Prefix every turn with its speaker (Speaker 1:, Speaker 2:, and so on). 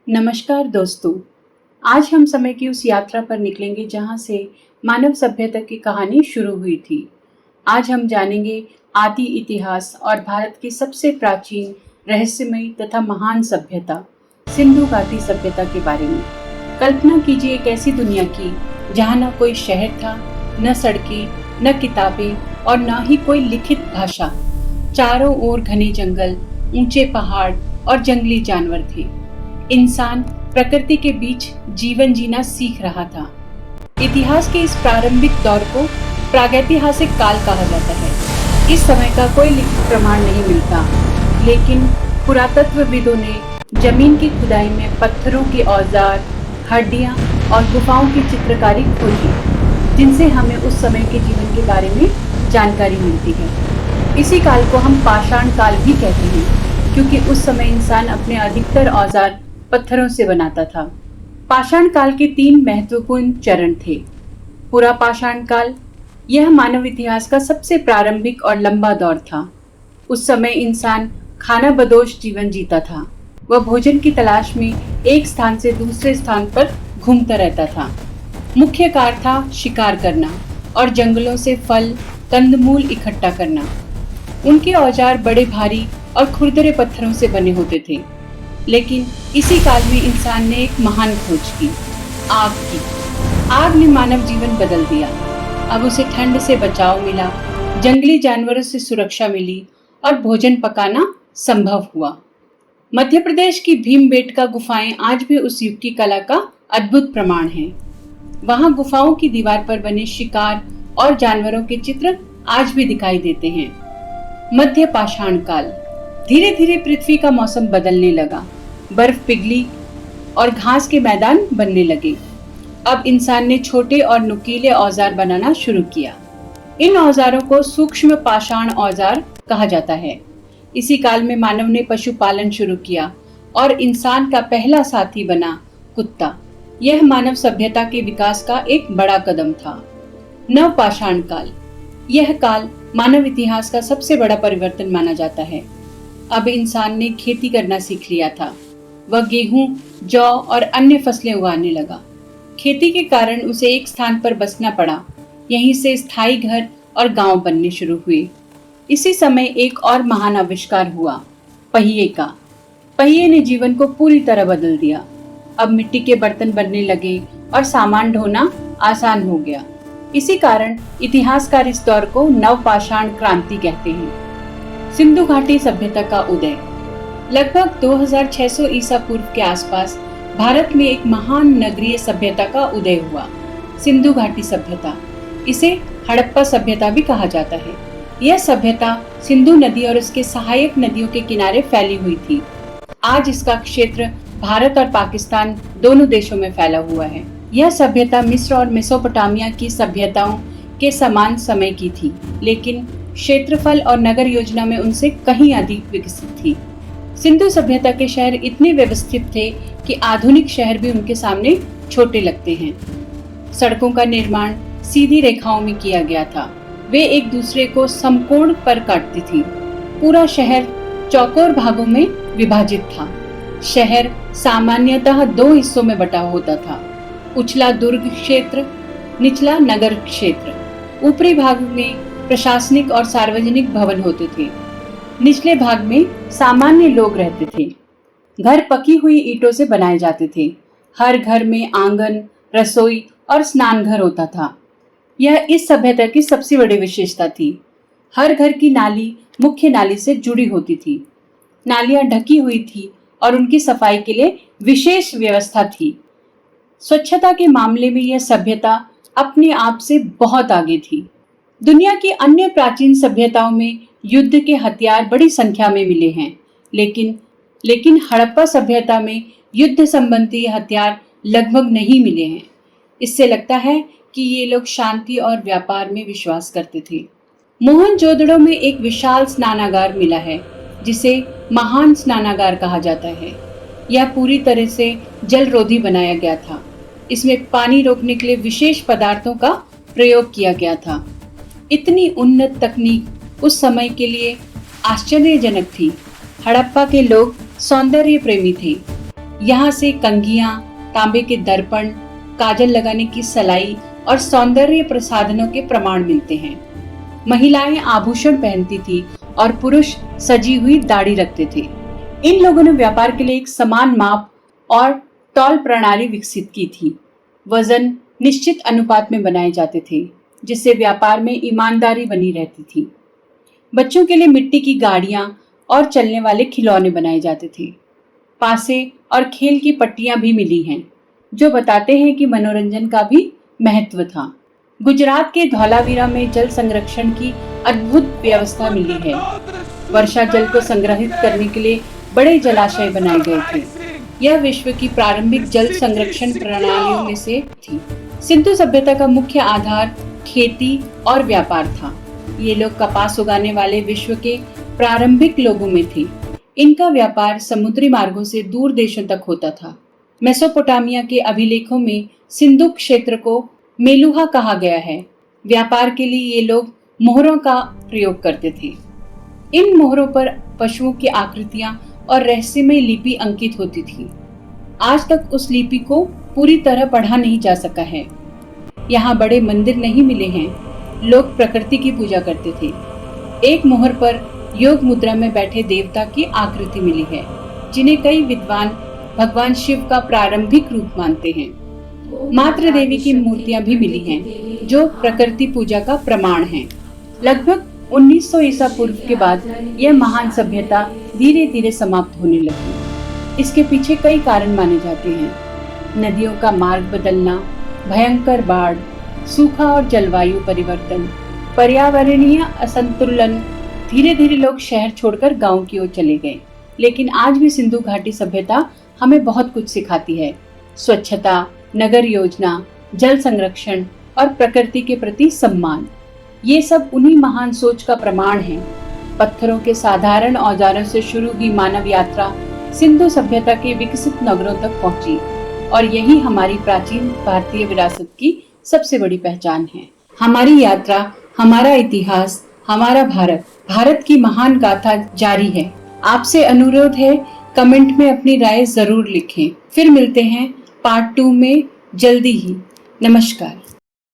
Speaker 1: नमस्कार दोस्तों। आज हम समय की उस यात्रा पर निकलेंगे जहां से मानव सभ्यता की कहानी शुरू हुई थी। आज हम जानेंगे आदि इतिहास और भारत की सबसे प्राचीन, रहस्यमयी तथा महान सभ्यता सिंधु घाटी सभ्यता के बारे में। कल्पना कीजिए एक ऐसी दुनिया की जहां न कोई शहर था, न सड़कें, न किताबें और न ही कोई लिखित भाषा। चारों ओर घने जंगल, ऊंचे पहाड़ और जंगली जानवर थे। इंसान प्रकृति के बीच जीवन जीना सीख रहा था। इतिहास के इस प्रारंभिक दौर को प्रागैतिहासिक काल कहा जाता है। इस समय का कोई लिखित प्रमाण नहीं मिलता, लेकिन पुरातत्वविदों ने जमीन की खुदाई में पत्थरों के औजार, हड्डियां और गुफाओं की चित्रकारी खोजी, जिनसे हमें उस समय के जीवन के बारे में जानकारी मिलती है। इसी काल को हम पाषाण काल भी कहते हैं, क्योंकि उस समय इंसान अपने अधिकतर औजार पत्थरों से बनाता था। पाषाण काल के 3 महत्वपूर्ण चरण थे। पूरा पाषाण काल, यह मानव इतिहास का सबसे प्रारंभिक और लंबा दौर था। उस समय इंसान खानाबदोश जीवन जीता था। वह भोजन की तलाश में एक स्थान से दूसरे स्थान पर घूमता रहता था। मुख्य कार्य था शिकार करना और जंगलों से फल, कंदमूल इकट्ठा करना। उनके औजार बड़े भारी और खुरदरे पत्थरों से बने होते थे। लेकिन इसी काल में इंसान ने एक महान खोज की, आग की। आग ने मानव जीवन बदल दिया। अब उसे ठंड से बचाव मिला, जंगली जानवरों से सुरक्षा मिली और भोजन पकाना संभव हुआ। मध्य प्रदेश की भीमबेटका गुफाएं आज भी उस युग की कला का अद्भुत प्रमाण हैं। वहां गुफाओं की दीवार पर बने शिकार और जानवरों के चित्र आज भी दिखाई देते हैं। मध्य पाषाण काल, धीरे धीरे पृथ्वी का मौसम बदलने लगा। बर्फ पिघली और घास के मैदान बनने लगे। अब इंसान ने छोटे और नुकीले औजार बनाना शुरू किया। इन औजारों को सूक्ष्म पाषाण औजार कहा जाता है। इसी काल में मानव ने पशुपालन शुरू किया और इंसान का पहला साथी बना कुत्ता। यह मानव सभ्यता के विकास का एक बड़ा कदम था। नव पाषाण काल, यह काल मानव इतिहास का सबसे बड़ा परिवर्तन माना जाता है। अब इंसान ने खेती करना सीख लिया था। वह गेहूं, जौ और अन्य फसलें उगाने लगा। खेती के कारण उसे एक स्थान पर बसना पड़ा। यहीं से स्थायी घर और गांव बनने शुरू हुए। इसी समय एक और महान आविष्कार हुआ, पहिए का। पहिए ने जीवन को पूरी तरह बदल दिया। अब मिट्टी के बर्तन बनने लगे और सामान ढोना आसान हो गया। इसी कारण इतिहासकार इस दौर को नवपाषाण क्रांति कहते हैं। सिंधु घाटी सभ्यता का उदय, लगभग 2600 ईसा पूर्व के आसपास भारत में एक महान नगरीय सभ्यता का उदय हुआ, सिंधु घाटी सभ्यता। इसे हड़प्पा सभ्यता भी कहा जाता है। यह सभ्यता सिंधु नदी और उसके सहायक नदियों के किनारे फैली हुई थी। आज इसका क्षेत्र भारत और पाकिस्तान दोनों देशों में फैला हुआ है। यह सभ्यता मिस्र और मेसोपोटामिया की सभ्यताओं के समान समय की थी, लेकिन क्षेत्रफल और नगर योजना में उनसे कहीं अधिक विकसित थी। सिंधु सभ्यता के शहर इतने व्यवस्थित थे कि आधुनिक शहर भी उनके सामने छोटे लगते हैं। सड़कों का निर्माण सीधी रेखाओं में किया गया था। वे एक दूसरे को समकोण पर काटती थी। पूरा शहर चौकोर भागों में विभाजित था। शहर सामान्यतः 2 हिस्सों में बटा होता था, उछला दुर्ग क्षेत्र, निचला नगर क्षेत्र। ऊपरी भाग में प्रशासनिक और सार्वजनिक भवन होते थे। निचले भाग में सामान्य लोग रहते थे। घर पकी हुई ईंटों से बनाए जाते थे। हर घर में आंगन, रसोई और स्नान घर होता था। यह इस सभ्यता की सबसे बड़ी विशेषता थी। हर घर की नाली मुख्य नाली से जुड़ी होती थी। नालियां ढकी हुई थी और उनकी सफाई के लिए विशेष व्यवस्था थी। स्वच्छता के मामले में यह सभ्यता अपने आप से बहुत आगे थी। दुनिया की अन्य प्राचीन सभ्यताओं में युद्ध के हथियार बड़ी संख्या में मिले हैं, लेकिन हड़प्पा सभ्यता में युद्ध संबंधी हथियार लगभग नहीं मिले हैं। इससे लगता है कि ये लोग शांति और व्यापार में विश्वास करते थे। मोहनजोदड़ो में एक विशाल स्नानागार मिला है, जिसे महान स्नानागार कहा जाता है। यह पूरी तरह से जलरोधी बनाया गया था। इसमें पानी रोकने के लिए विशेष पदार्थों का प्रयोग किया गया था। इतनी उन्नत तकनीक उस समय के लिए आश्चर्यजनक थी। हड़प्पा के लोग सौंदर्य प्रेमी थे। यहाँ से कंघियां, तांबे के दर्पण, काजल लगाने की सलाई और सौंदर्य प्रसाधनों के प्रमाण मिलते हैं। महिलाएं आभूषण पहनती थी और पुरुष सजी हुई दाढ़ी रखते थे। इन लोगों ने व्यापार के लिए एक समान माप और तौल प्रणाली विकसित की थी। वजन निश्चित अनुपात में बनाए जाते थे, जिससे व्यापार में ईमानदारी बनी रहती थी। बच्चों के लिए मिट्टी की गाड़ियां और चलने वाले खिलौने बनाए जाते थे। पासे और खेल की पट्टियां भी मिली हैं, जो बताते हैं कि मनोरंजन का भी महत्व था। गुजरात के धौलावीरा में जल संरक्षण की अद्भुत व्यवस्था मिली है। वर्षा जल को संग्रहित करने के लिए बड़े जलाशय बनाए गए थे। यह विश्व की प्रारंभिक जल संरक्षण प्रणालियों में से थी। सिंधु सभ्यता का मुख्य आधार खेती और व्यापार था। ये लोग कपास उगाने वाले विश्व के प्रारंभिक लोगों में थे। इनका व्यापार समुद्री मार्गों से दूर देशों तक होता था। मेसोपोटामिया के अभिलेखों में सिंधु क्षेत्र को मेलुहा कहा गया है। व्यापार के लिए ये लोग मोहरों का प्रयोग करते थे। इन मोहरों पर पशुओं की आकृतियां और रहस्यमय लिपि अंकित होती थी। आज तक उस लिपि को पूरी तरह पढ़ा नहीं जा सका है। यहाँ बड़े मंदिर नहीं मिले हैं। लोग प्रकृति की पूजा करते थे। एक मोहर पर योग मुद्रा में बैठे देवता की आकृति मिली है, जिन्हें कई विद्वान भगवान शिव का प्रारंभिक रूप मानते हैं। मातृ देवी की मूर्तियां भी मिली हैं, जो प्रकृति पूजा का प्रमाण हैं। लगभग 1900 ईसा पूर्व के बाद यह महान सभ्यता धीरे धीरे समाप्त होने लगी। इसके पीछे कई कारण माने जाते हैं। नदियों का मार्ग बदलना, भयंकर बाढ़, सूखा और जलवायु परिवर्तन, पर्यावरणीय असंतुलन। धीरे धीरे लोग शहर छोड़कर गांव की ओर चले गए। लेकिन आज भी सिंधु घाटी सभ्यता हमें बहुत कुछ सिखाती है। स्वच्छता, नगर योजना, जल संरक्षण और प्रकृति के प्रति सम्मान, ये सब उन्हीं महान सोच का प्रमाण है। पत्थरों के साधारण औजारों से शुरू हुई मानव यात्रा सिंधु सभ्यता के विकसित नगरों तक पहुंची, और यही हमारी प्राचीन भारतीय विरासत की सबसे बड़ी पहचान है। हमारी यात्रा, हमारा इतिहास, हमारा भारत, भारत की महान गाथा जारी है। आपसे अनुरोध है, कमेंट में अपनी राय जरूर लिखें। फिर मिलते हैं पार्ट 2 में जल्दी ही। नमस्कार।